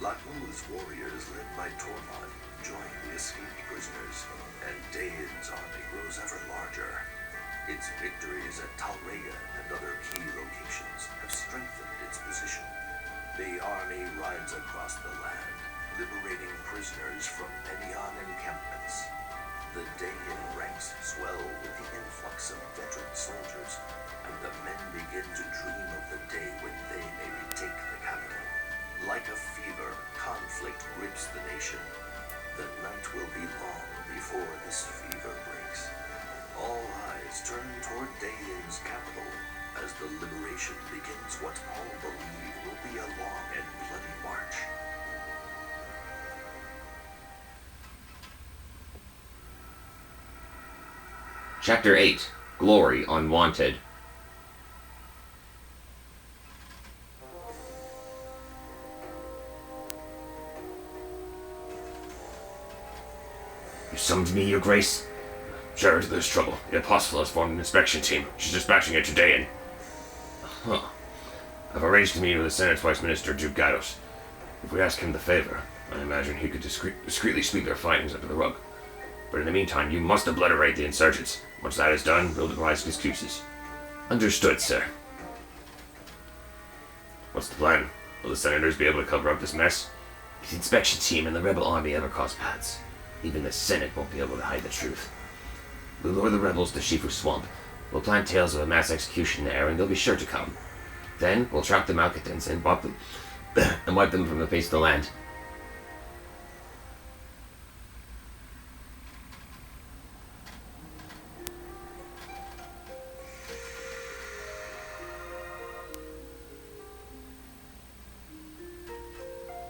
Laku's warriors, led by Tormod, join the escaped prisoners, and Daein's army grows ever larger. Its victories at Talrega and other key locations have strengthened its position. The army rides across the land, liberating prisoners from Nemean encampments. The Daein ranks swell with the influx of veteran soldiers, and the men begin to dream of the day when they may retake the capital. Like a fever, conflict grips the nation. The night will be long before this fever breaks. All eyes turn toward Daein's capital as the liberation begins what all believe will be a long and bloody march. Chapter 8. Glory Unwanted. You summoned me, Your Grace? Sure, there's trouble. The Apostle has formed an inspection team. She's dispatching it to Daein. Huh. I've arranged to meet with the Senate's Vice Minister, Duke Gyros. If we ask him the favor, I imagine he could discreetly sweep their findings under the rug. But in the meantime, you must obliterate the insurgents. Once that is done, we'll devise excuses. Understood, sir. What's the plan? Will the Senators be able to cover up this mess? If the inspection team and the rebel army ever cross paths, even the Senate won't be able to hide the truth. We'll lure the rebels to Shifu Swamp. We'll plant tales of a mass execution there, and they'll be sure to come. Then we'll trap the malcontents and wipe them from the face of the land.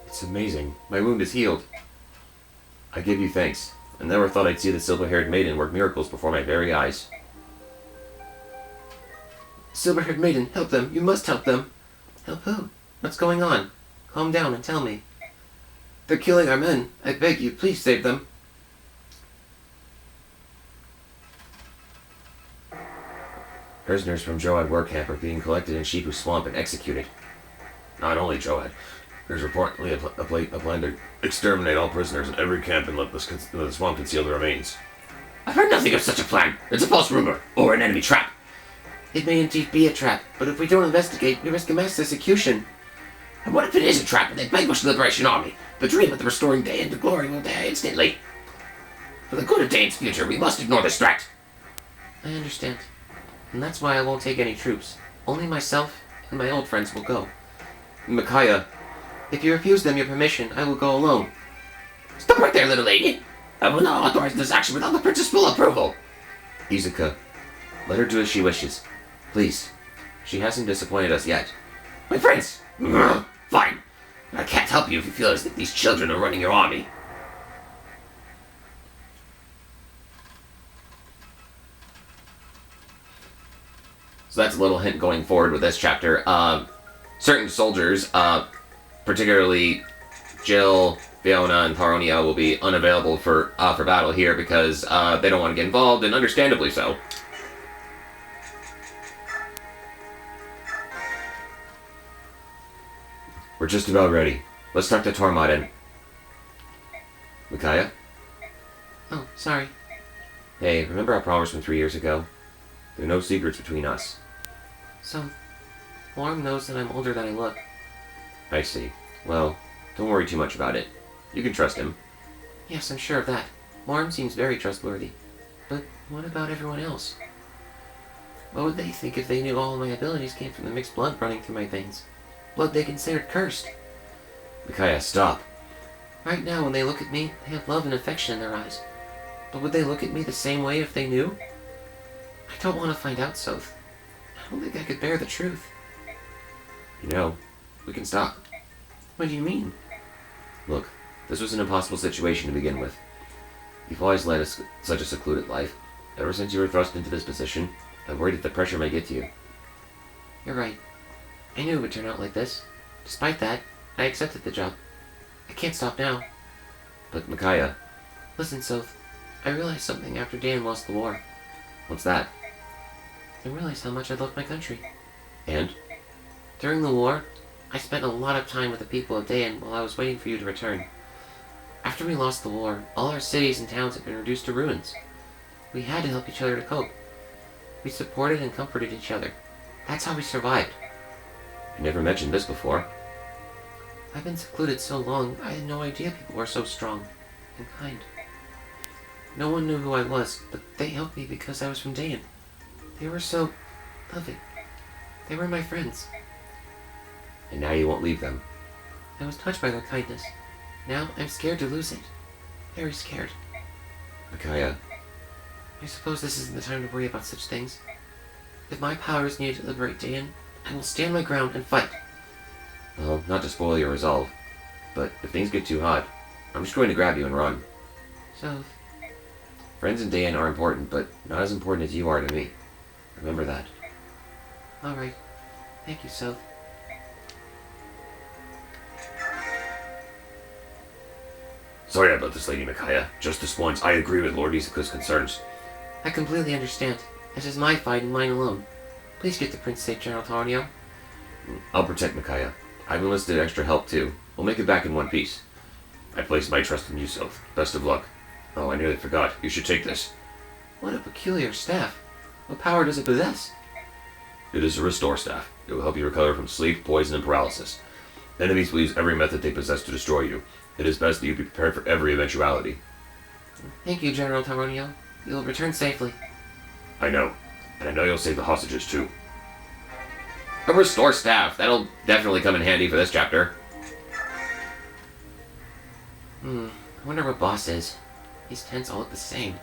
It's amazing. My wound is healed. I give you thanks. I never thought I'd see the silver-haired maiden work miracles before my very eyes. Silver-haired maiden, help them. You must help them. Help who? What's going on? Calm down and tell me. They're killing our men. I beg you, please save them. Prisoners from Joad war camp are being collected in Shifu Swamp and executed. Not only Joad. There's reportedly a plan to exterminate all prisoners in every camp and let the swamp conceal the remains. I've heard nothing of such a plan. It's a false rumor, or an enemy trap. It may indeed be a trap, but if we don't investigate, we risk a mass execution. And what if it is a trap and they vanquish the Liberation Army? The dream of the restoring Daein to glory will die instantly. For the good of Daein's future, we must ignore this threat. I understand. And that's why I won't take any troops. Only myself and my old friends will go. Micaiah, if you refuse them your permission, I will go alone. Stop right there, little lady! I will not authorize this action without the prince's full approval. Izuka, let her do as she wishes. Please. She hasn't disappointed us yet. My prince! Fine. I can't help you if you feel as if these children are running your army. So that's a little hint going forward with this chapter. Certain soldiers, particularly Jill, Fiona, and Taronia, will be unavailable for battle here because they don't want to get involved, and understandably so. We're just about ready. Let's start the Tormod in. Micaiah? Oh, sorry. Hey, remember our promise from 3 years ago? There are no secrets between us. So, Warm knows that I'm older than I look. I see. Well, don't worry too much about it. You can trust him. Yes, I'm sure of that. Warm seems very trustworthy. But what about everyone else? What would they think if they knew all my abilities came from the mixed blood running through my veins? Blood they considered cursed. Micaiah, stop. Right now, when they look at me, they have love and affection in their eyes. But would they look at me the same way if they knew? I don't want to find out, Soth. I don't think I could bear the truth. You know, we can stop. What do you mean? Look, this was an impossible situation to begin with. You've always led such a secluded life. Ever since you were thrust into this position, I worried that the pressure may get to you. You're right. I knew it would turn out like this. Despite that, I accepted the job. I can't stop now. But Micaiah... Listen, Soth. I realized something after Dan lost the war. What's that? I realized how much I loved my country. And? During the war, I spent a lot of time with the people of Dayan while I was waiting for you to return. After we lost the war, all our cities and towns had been reduced to ruins. We had to help each other to cope. We supported and comforted each other. That's how we survived. You never mentioned this before. I've been secluded so long, I had no idea people were so strong and kind. No one knew who I was, but they helped me because I was from Dayan. They were so loving. They were my friends. And now you won't leave them. I was touched by their kindness. Now I'm scared to lose it. Very scared. Micaiah, I suppose this isn't the time to worry about such things. If my power is needed to liberate Dayan, I will stand my ground and fight. well, not to spoil your resolve, but if things get too hot, I'm just going to grab you and run. So, Friends in Dayan are important, but not as important as you are to me. Remember that. alright. Thank you, Soph. Sorry about this, Lady Micaiah. Just this once, I agree with Lord Isika's concerns. I completely understand. This is my fight and mine alone. Please get the prince safe, General Taronio. I'll protect Micaiah. I've enlisted extra help too. We'll make it back in one piece. I place my trust in you, Soph. Best of luck. Oh, I nearly forgot. You should take this. What a peculiar staff. What power does it possess? It is a restore staff. It will help you recover from sleep, poison, and paralysis. Enemies will use every method they possess to destroy you. It is best that you be prepared for every eventuality. Thank you, General Taronio. You will return safely. I know. And I know you'll save the hostages too. A restore staff. That'll definitely come in handy for this chapter. I wonder what boss is. These tents all look the same.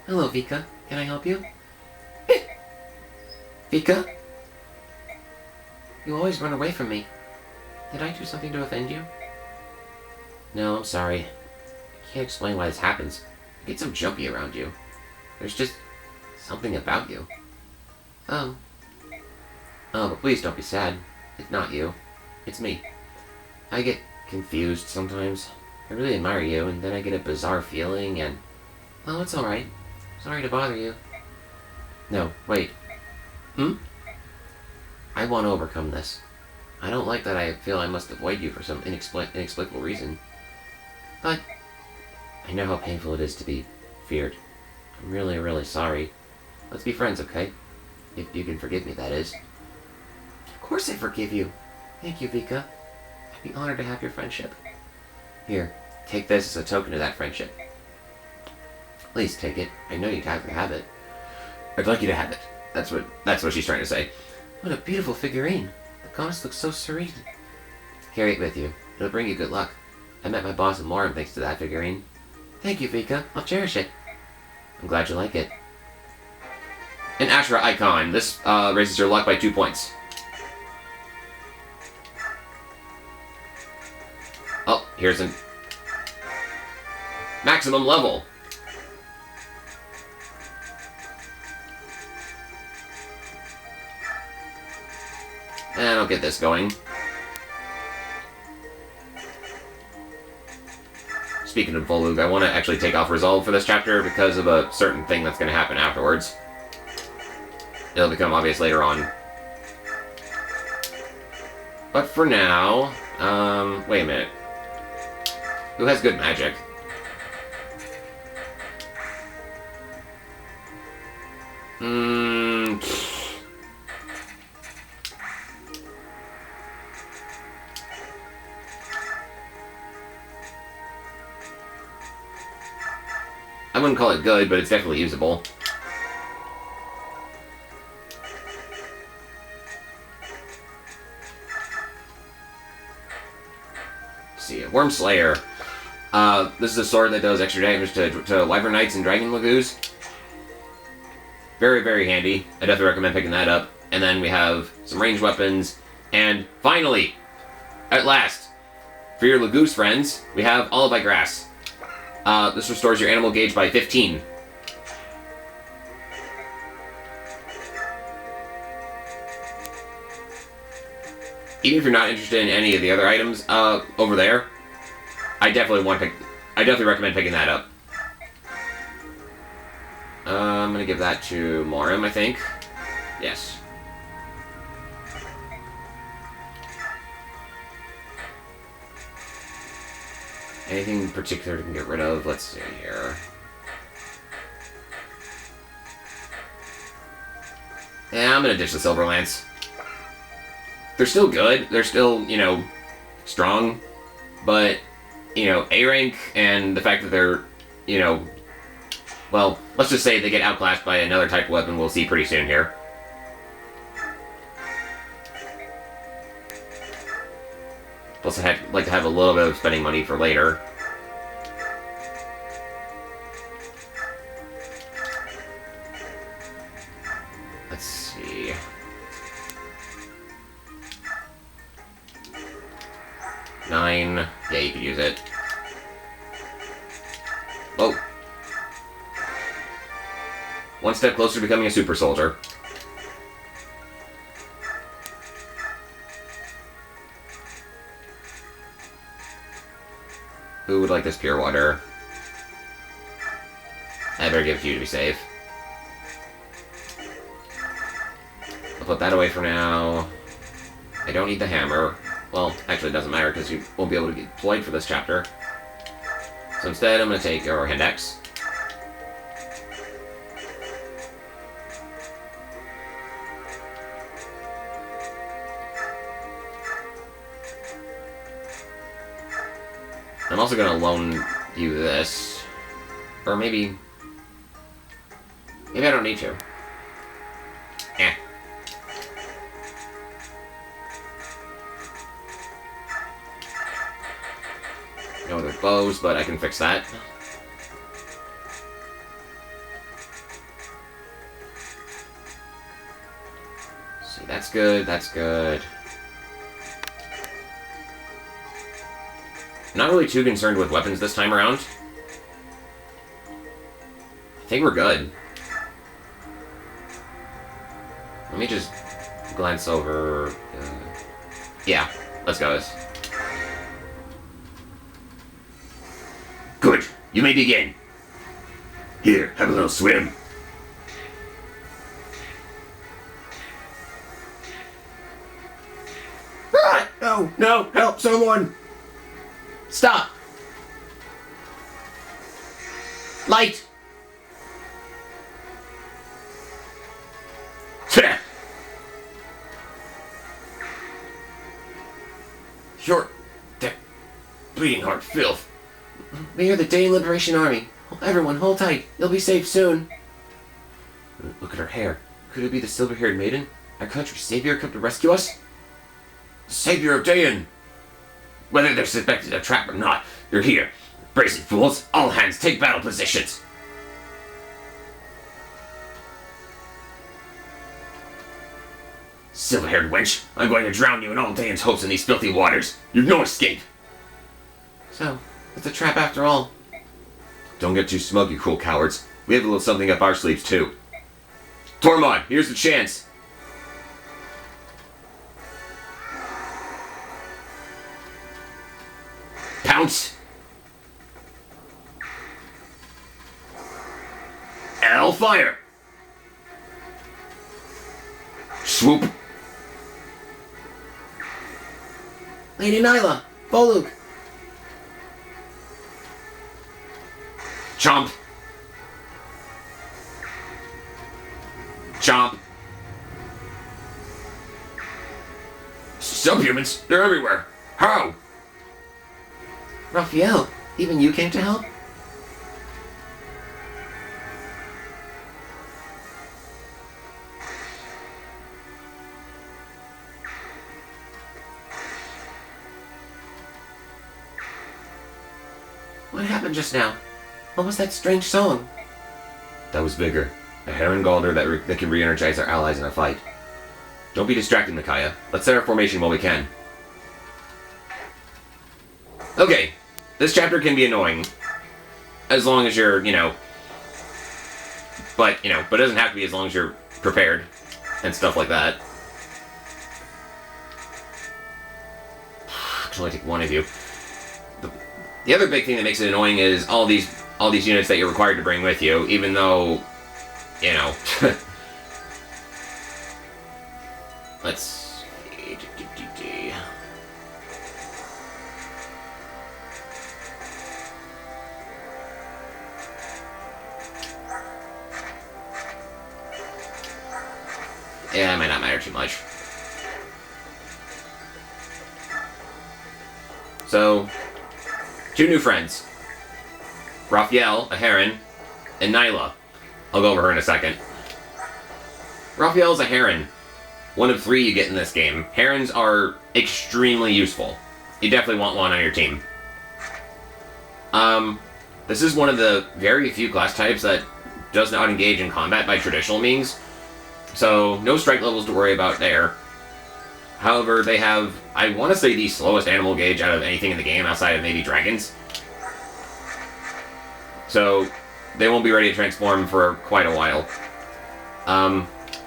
Hello, Vika. Can I help you? Vika? You always run away from me. Did I do something to offend you? No, I'm sorry. I can't explain why this happens. I get so jumpy around you. There's just something about you. Oh. Oh, but please don't be sad. It's not you. It's me. I get confused sometimes. I really admire you, and then I get a bizarre feeling, and... Oh, it's alright. Sorry to bother you. No, wait. I want to overcome this. I don't like that I feel I must avoid you for some inexplicable reason. But I know how painful it is to be feared. I'm really, really sorry. Let's be friends, okay? If you can forgive me, that is. Of course I forgive you. Thank you, Vika. I'd be honored to have your friendship. Here, take this as a token of that friendship. Please take it. I know you'd have to have it. I'd like you to have it. That's what she's trying to say. What a beautiful figurine. The goddess looks so serene. Carry it with you. It'll bring you good luck. I met my boss in Morum thanks to that figurine. Thank you, Vika. I'll cherish it. I'm glad you like it. An Ashra icon. This raises your luck by 2 points. Oh, here's an maximum level. And I'll get this going. Speaking of Volug, I want to actually take off Resolve for this chapter because of a certain thing that's going to happen afterwards. It'll become obvious later on. But for now, wait a minute. Who has good magic? I wouldn't call it good, but it's definitely usable. Let's see, Worm Slayer. This is a sword that does extra damage to Wyvern Knights and Dragon Lagoos. Very, very handy. I definitely recommend picking that up. And then we have some ranged weapons. And finally, at last, for your Lagoose friends, we have Olive Grass. This restores your animal gauge by 15. Even if you're not interested in any of the other items over there, I definitely recommend picking that up. I'm gonna give that to Morim, I think. Yes. Anything in particular to get rid of? Let's see here. Yeah, I'm gonna ditch the Silver Lance. They're still good. They're still, strong. But, A rank and the fact that they're, well, let's just say they get outclassed by another type of weapon we'll see pretty soon here. Plus, I'd like to have a little bit of spending money for later. Let's see. Nine. Yeah, you could use it. Whoa. One step closer to becoming a super soldier. Who would like this pure water? I better give it to you to be safe. I'll put that away for now. I don't need the hammer. Well, actually it doesn't matter because you won't be able to get deployed for this chapter. So instead I'm going to take your hand axe. I'm also going to loan you this. Or maybe I don't need to. Eh. No other bows, but I can fix that. See, that's good, that's good. Not really too concerned with weapons this time around. I think we're good. Let me just glance over... yeah, let's go. Good. You may begin. Here, have a little swim. Ah! No! No! Help someone! Stop! Light! You're... that bleeding heart filth. We are the Day Liberation Army. Everyone, hold tight. You'll be safe soon. Look at her hair. Could it be the silver-haired maiden? Our country's savior come to rescue us? Savior of Dayan! Whether they're suspected of trap or not, you're here. Brazen fools, all hands take battle positions. Silver-haired wench, I'm going to drown you and all Dayan's hopes in these filthy waters. You've no escape. So, it's a trap after all. Don't get too smug, you cruel cowards. We have a little something up our sleeves, too. Tormod, here's the chance. Pounce. L fire. Swoop. Lady Nyla! Bolug! Chomp. Chomp. Subhumans? They're everywhere. How? Raphael, even you came to help? What happened just now? What was that strange song? That was Vigor, a Heron Galder that can re-energize our allies in a fight. Don't be distracted, Micaiah. Let's set our formation while we can. Okay, this chapter can be annoying. As long as you're, but it doesn't have to be as long as you're prepared and stuff like that. I can only take one of you. The other big thing that makes it annoying is all these units that you're required to bring with you, even though, let's see. yeah, it might not matter too much. So, 2 new friends. Raphael, a heron, and Nyla. I'll go over her in a second. Raphael's a heron. One of 3 you get in this game. Herons are extremely useful. You definitely want one on your team. This is one of the very few class types that does not engage in combat by traditional means. So, no strike levels to worry about there. However, they have, I want to say, the slowest animal gauge out of anything in the game outside of maybe dragons. So, they won't be ready to transform for quite a while.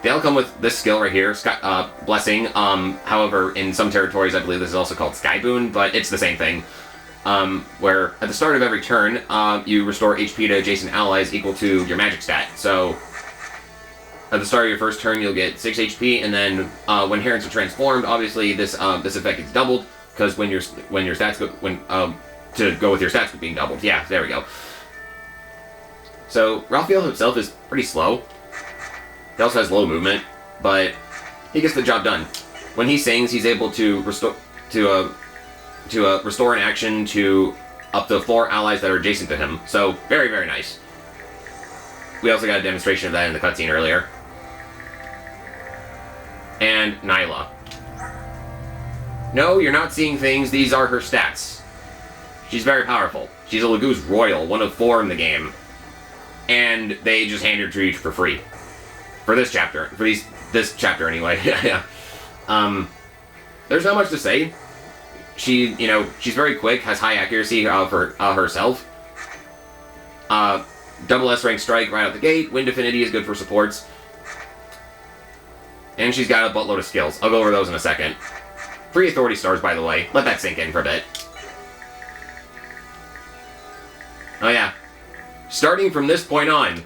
They all come with this skill right here, Blessing. However, in some territories, I believe this is also called Sky Boon, but it's the same thing. Where at the start of every turn, you restore HP to adjacent allies equal to your magic stat. So, at the start of your first turn, you'll get 6 HP, and then when herons are transformed, obviously this this effect gets doubled because when your stats go to go with your stats being doubled. Yeah, there we go. So Raphael himself is pretty slow. He also has low movement, but he gets the job done. When he sings, he's able to restore an action to up to 4 allies that are adjacent to him. So very, very nice. We also got a demonstration of that in the cutscene earlier. And Nyla. No, you're not seeing things. These are her stats. She's very powerful. She's a Lagoose Royal, one of 4 in the game. And they just hand her to you for free. For this chapter. This chapter, anyway. Yeah. There's not much to say. She's very quick, has high accuracy herself. Double S rank strike right out the gate. Wind Affinity is good for supports. And she's got a buttload of skills. I'll go over those in a second. 3 authority stars, by the way. Let that sink in for a bit. Oh yeah. Starting from this point on,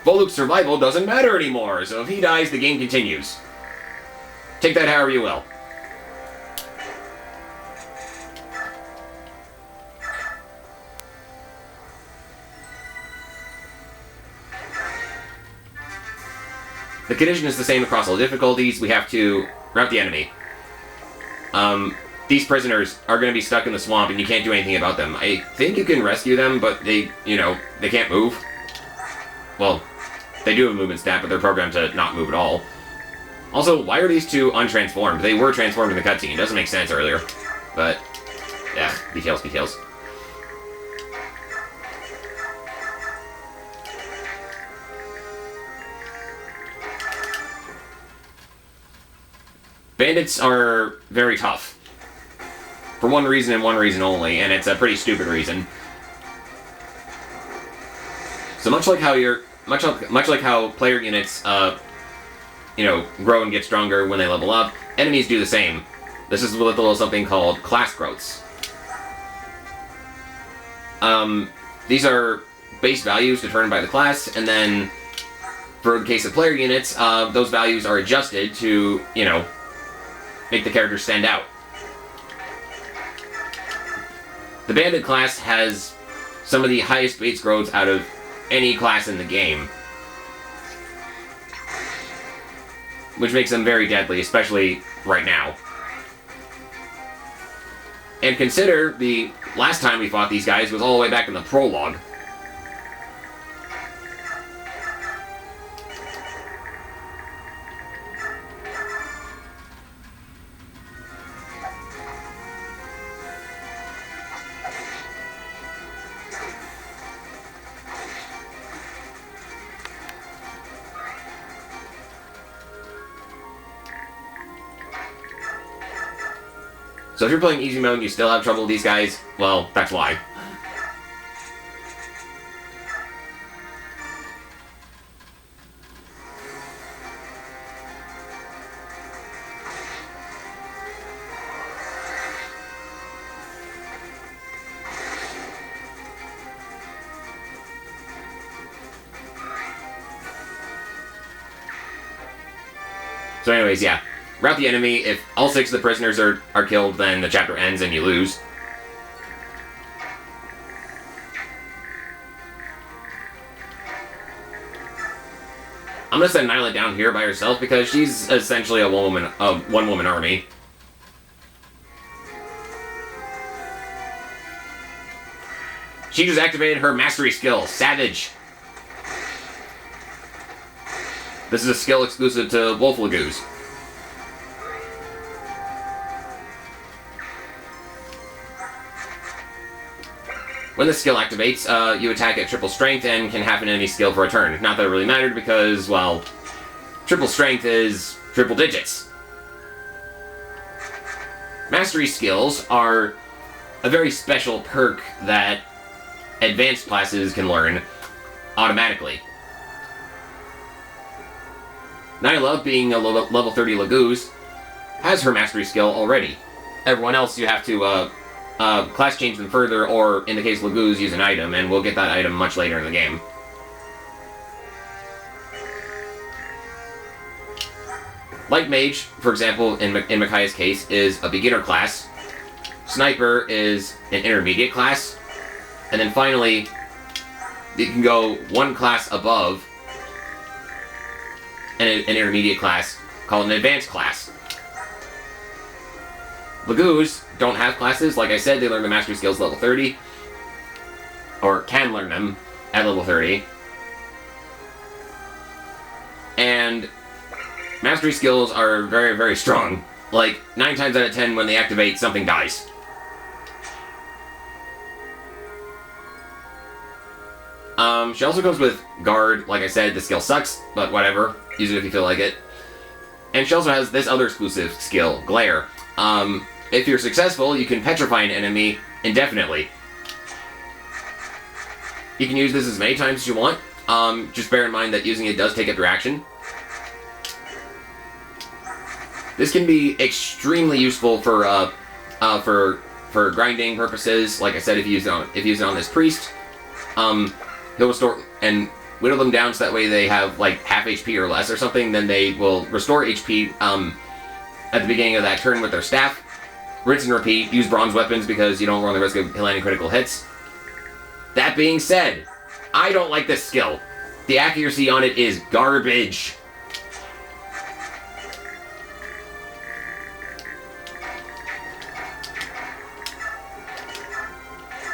Voluk's survival doesn't matter anymore, so if he dies, the game continues. Take that however you will. The condition is the same across all difficulties. We have to rout the enemy. These prisoners are going to be stuck in the swamp, and you can't do anything about them. I think you can rescue them, but they can't move. Well, they do have a movement stat, but they're programmed to not move at all. Also, why are these 2 untransformed? They were transformed in the cutscene. It doesn't make sense earlier. But, yeah, details. Bandits are very tough. For one reason and one reason only, and it's a pretty stupid reason. So much like how player units grow and get stronger when they level up, enemies do the same. This is with a little something called class growths. These are base values determined by the class, and then for the case of player units, those values are adjusted to, make the character stand out. The Bandit class has some of the highest base growths out of any class in the game, which makes them very deadly, especially right now. And consider the last time we fought these guys was all the way back in the prologue. So if you're playing easy mode and you still have trouble with these guys, well, that's why. So anyways, yeah. Rout the enemy. If all 6 of the prisoners are killed, then the chapter ends and you lose. I'm gonna send Nyla down here by herself because she's essentially a one-woman army. She just activated her mastery skill, Savage. This is a skill exclusive to Wolf Lagoos. When the skill activates, you attack at triple strength and can have an enemy skill for a turn. Not that it really mattered because, well, triple strength is triple digits. Mastery skills are a very special perk that advanced classes can learn automatically. Nyla, being a level 30 Lagoos, has her mastery skill already. Everyone else, you have to class change them further, or in the case of Lagoos, use an item, and we'll get that item much later in the game. Light Mage, for example, in Micaiah's case, is a beginner class. Sniper is an intermediate class. And then finally, you can go one class above an intermediate class called an advanced class. Lagoos don't have classes. Like I said, they learn the mastery skills level 30. Or can learn them at level 30. And mastery skills are very, very strong. Like, 9 times out of 10 when they activate, something dies. She also comes with Guard. Like I said, the skill sucks, but whatever. Use it if you feel like it. And she also has this other exclusive skill, Glare. If you're successful, you can petrify an enemy indefinitely. You can use this as many times as you want. Just bear in mind that using it does take up your action. This can be extremely useful for grinding purposes. Like I said, if you use it on this priest, he'll restore and whittle them down so that way they have like half HP or less or something. Then they will restore HP at the beginning of that turn with their staff. Rinse and repeat. Use bronze weapons because you don't run the risk of landing critical hits. That being said, I don't like this skill. The accuracy on it is garbage.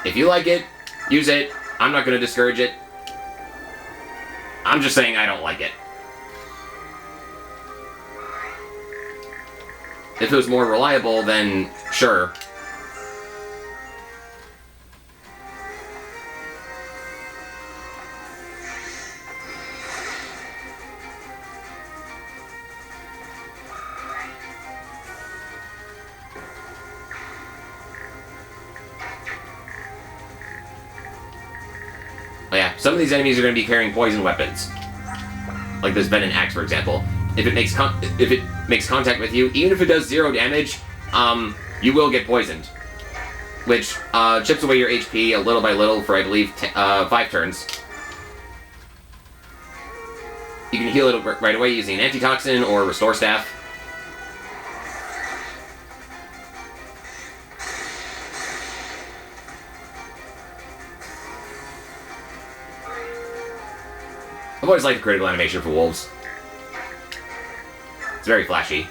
If you like it, use it. I'm not going to discourage it. I'm just saying I don't like it. If it was more reliable, then sure. Oh yeah, some of these enemies are going to be carrying poison weapons. Like this venom axe, for example. If it makes contact with you, even if it does 0 damage, you will get poisoned. Which chips away your HP a little by little for, I believe, 5 turns. You can heal it right away using an antitoxin or restore staff. I've always liked the critical animation for wolves. It's very flashy.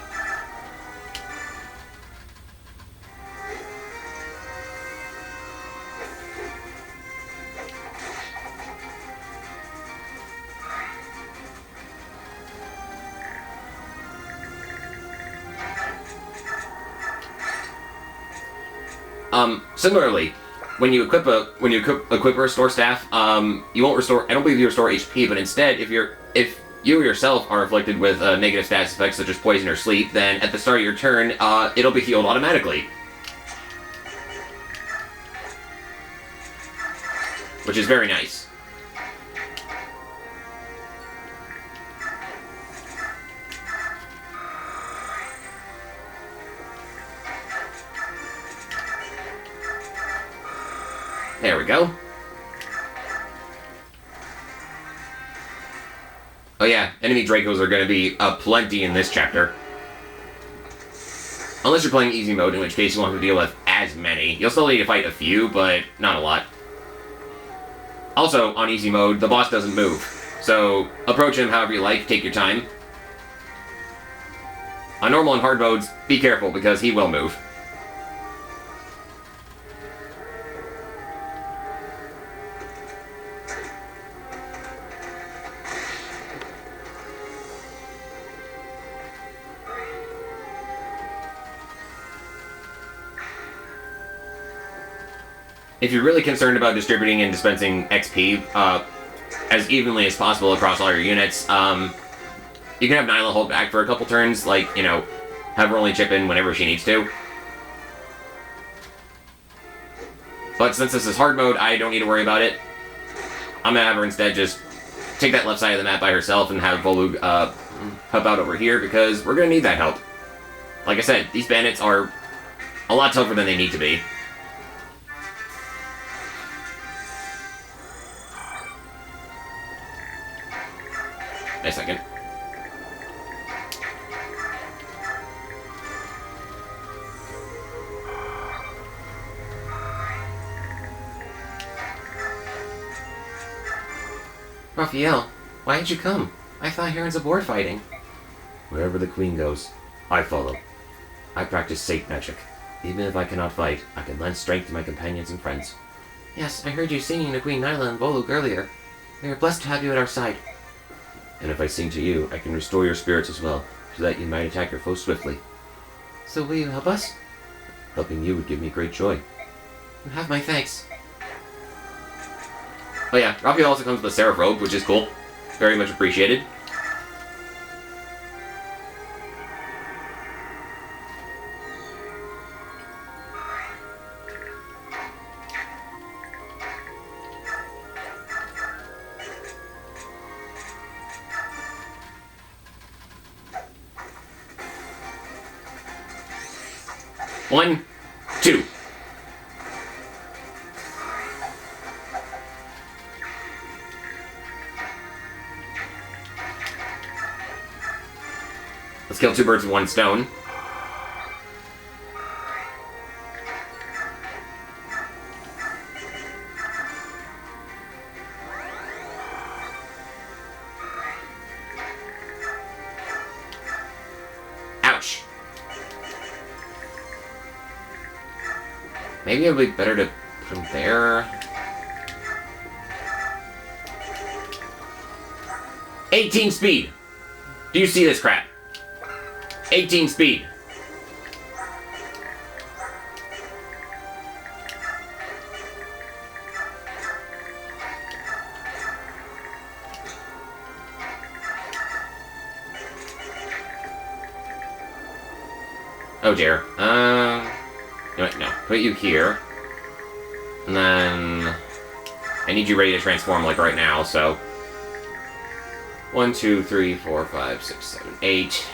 Similarly, when you equip a restore staff, you won't restore. I don't believe you restore HP, but instead, if you yourself are afflicted with negative status effects such as poison or sleep, then at the start of your turn, it'll be healed automatically, which is very nice. There we go. Oh yeah, enemy Dracos are going to be plenty in this chapter. Unless you're playing easy mode, in which case you won't have to deal with as many. You'll still need to fight a few, but not a lot. Also, on easy mode, the boss doesn't move. So, approach him however you like, take your time. On normal and hard modes, be careful because he will move. If you're really concerned about distributing and dispensing XP as evenly as possible across all your units, you can have Nyla hold back for a couple turns, like, you know, have her only chip in whenever she needs to. But since this is hard mode, I don't need to worry about it. I'm gonna have her instead just take that left side of the map by herself and have Volug help out over here, because we're gonna need that help. Like I said, these bandits are a lot tougher than they need to be. A second. Raphael, why did you come? I thought Heron's aboard fighting. Wherever the queen goes, I follow. I practice safe magic. Even if I cannot fight, I can lend strength to my companions and friends. Yes, I heard you singing to Queen Nyla and Volug earlier. We are blessed to have you at our side. And if I sing to you, I can restore your spirits as well, so that you might attack your foes swiftly. So will you help us? Helping you would give me great joy. You have my thanks. Oh yeah, Raphael also comes with a Seraph robe, which is cool. Very much appreciated. One, two. Let's kill two birds with one stone. Ouch. Maybe it would be better to put him there. 18 speed. Do you see this crap? 18 speed. Oh dear. You know what? No. Put you here. And then I need you ready to transform like right now, so 1, 2, 3, 4, 5, 6, 7, 8.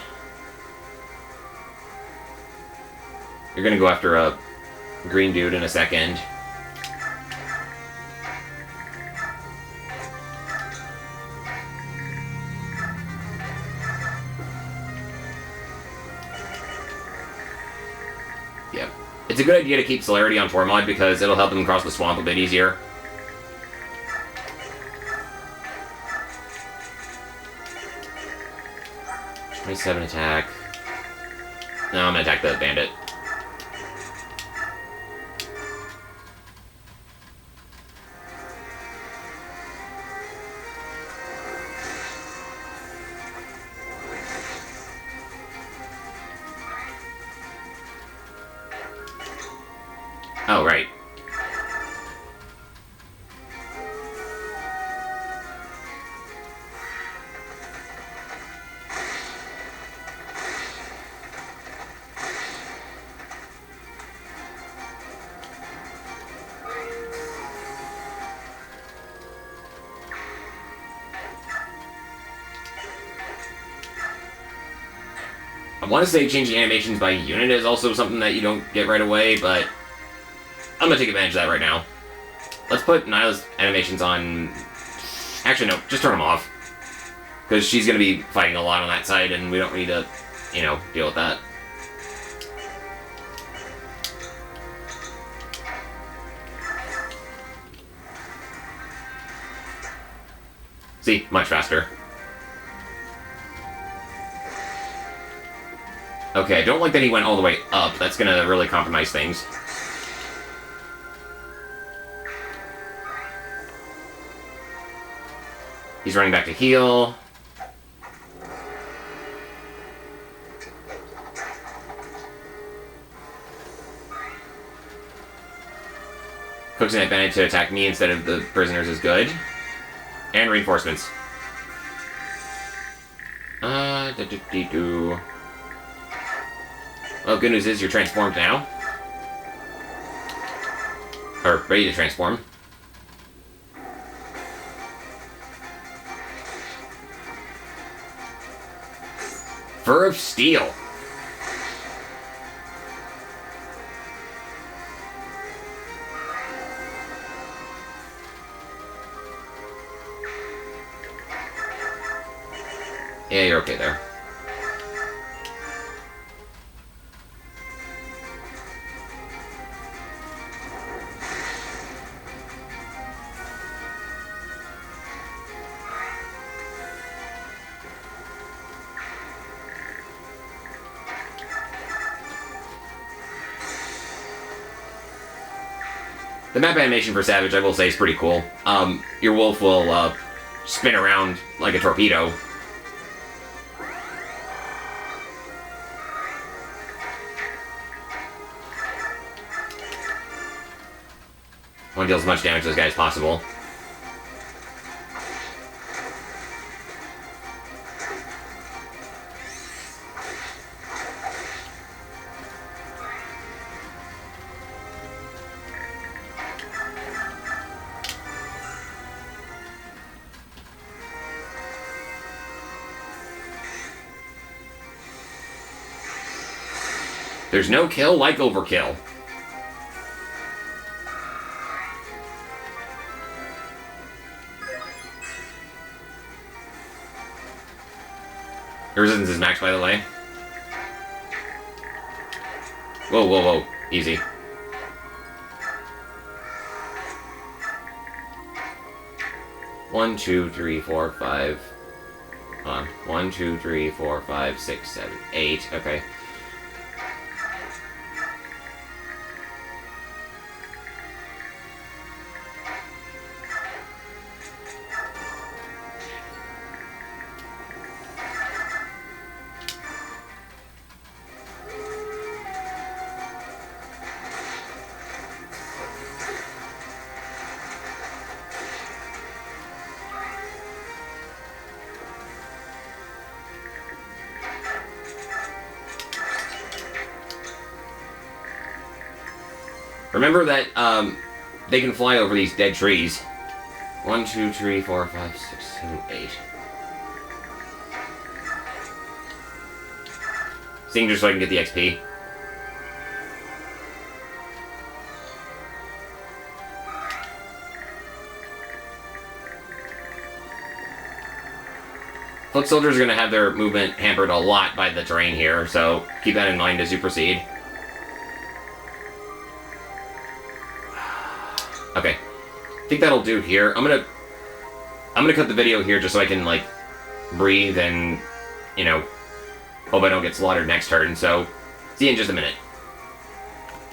You're gonna go after a green dude in a second. Yep. It's a good idea to keep celerity on Tormod because it'll help him cross the swamp a bit easier. .27 attack. No, I'm gonna attack the bandit. Oh, right. I want to say changing animations by unit is also something that you don't get right away, but I'm gonna take advantage of that right now. Let's put Nyla's animations on... Actually, no, just turn them off. Because she's gonna be fighting a lot on that side, and we don't need to, you know, deal with that. See? Much faster. Okay, I don't like that he went all the way up. That's gonna really compromise things. He's running back to heal. Cook's an advantage to attack me instead of the prisoners is good. And reinforcements. Well, good news is you're transformed now. Or ready to transform. Fur of Steel. Yeah, you're okay there. The map animation for Savage, I will say, is pretty cool. Your wolf will spin around like a torpedo. Want to deal as much damage to this guy as possible. There's no kill like overkill. Your resistance is max, by the way. Whoa, whoa, whoa. Easy. One, two, three, four, five. 1, 2, 3, 4, 5, 6, 7, 8. Okay. Remember that they can fly over these dead trees. 1, 2, 3, 4, 5, 6, 7, 8. Sing just so I can get the XP. Foot soldiers are going to have their movement hampered a lot by the terrain here, so keep that in mind as you proceed. Okay, I think that'll do here. I'm gonna cut the video here just so I can like breathe and, you know, hope I don't get slaughtered next turn. So see you in just a minute.